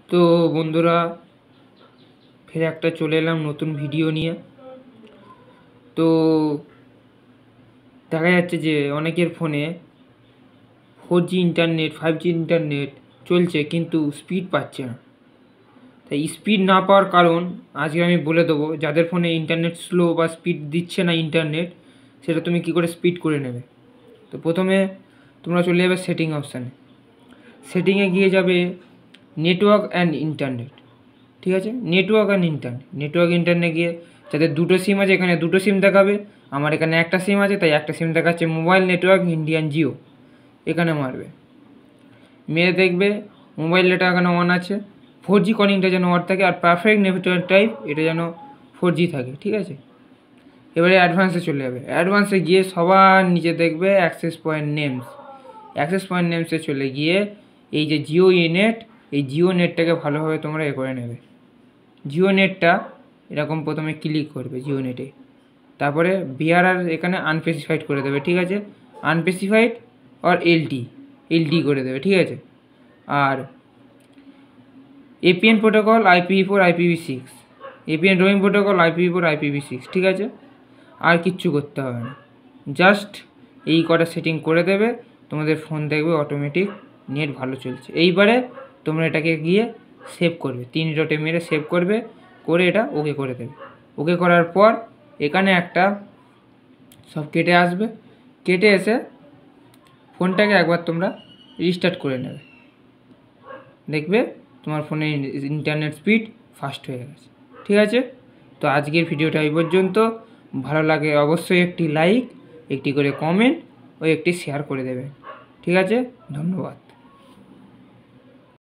তো বন্ধুরা, ফের একটা চলে এলাম নতুন ভিডিও নিয়ে। তো দেখা যাচ্ছে যে অনেকের ফোনে 4G ইন্টারনেট 5G ইন্টারনেট চলছে, কিন্তু স্পিড পাচ্ছে না। তাই স্পিড না পাওয়ার কারণ আজকে আমি বলে দেবো। যাদের ফোনে ইন্টারনেট স্লো বা স্পিড দিচ্ছে না ইন্টারনেট, সেটা তুমি কী করে স্পিড করে নেবে। তো প্রথমে তোমরা চলে যাবে সেটিং অপশানে। সেটিংয়ে গিয়ে যাবে নেটওয়ার্ক অ্যান্ড ইন্টারনেট। ঠিক আছে, নেটওয়ার্ক ইন্টারনেট গিয়ে যাদের দুটো সিম আছে এখানে দুটো সিম দেখাবে। আমার এখানে একটা সিম আছে, তাই একটা সিম দেখাচ্ছে মোবাইল নেটওয়ার্ক ইন্ডিয়ান জিও। এখানে মারবে, মেরে দেখবে মোবাইল ডেটা এখানে অন আছে। 4G কলিংটা যেন অন থাকে, আর পারফেক্ট নেটওয়ার্ক টাইপ এটা যেন 4G থাকে। ঠিক আছে, এবারে অ্যাডভান্সে চলে যাবে। অ্যাডভান্সে গিয়ে সবার নিচে দেখবে অ্যাক্সেস পয়েন্ট নেমসে চলে গিয়ে এই যে জিও নেট, এই জিও নেটটাকে ভালোভাবে তোমরা করে নেবে। জিও নেটটা এরকম প্রথমে ক্লিক করবে জিও নেটে, তারপরে বিআরআর এখানে আনস্পেসিফাইড করে দেবে। ঠিক আছে, আনস্পেসিফাইড আর এলডি করে দেবে। ঠিক আছে, আর APN protocol IPv4 IPv6, APN roaming protocol IPv4 IPv6। ঠিক আছে, আর কিচ্ছু করতে হবে না, জাস্ট এই কটা সেটিং করে দেবে, তোমাদের ফোন দেখবে অটোমেটিক নেট ভালো চলছে। এইবারে তোমরা এটাকে গিয়ে সেভ করবে, 3 ডটে মেরে সেভ করবে, করে এটা ওকে করে দেবে। ওকে করার পর এখানে একটা সব কেটে আসবে, কেটে এসে ফোনটাকে একবার তোমরা রিস্টার্ট করে নেবে। দেখবে তোমার ফোনে ইন্টারনেট স্পিড ফাস্ট হয়ে গেছে। ঠিক আছে, তো আজকের ভিডিওটা এই পর্যন্ত। ভালো লাগে অবশ্যই একটি লাইক, একটি করে কমেন্ট ও একটি শেয়ার করে দেবেন। ঠিক আছে, ধন্যবাদ।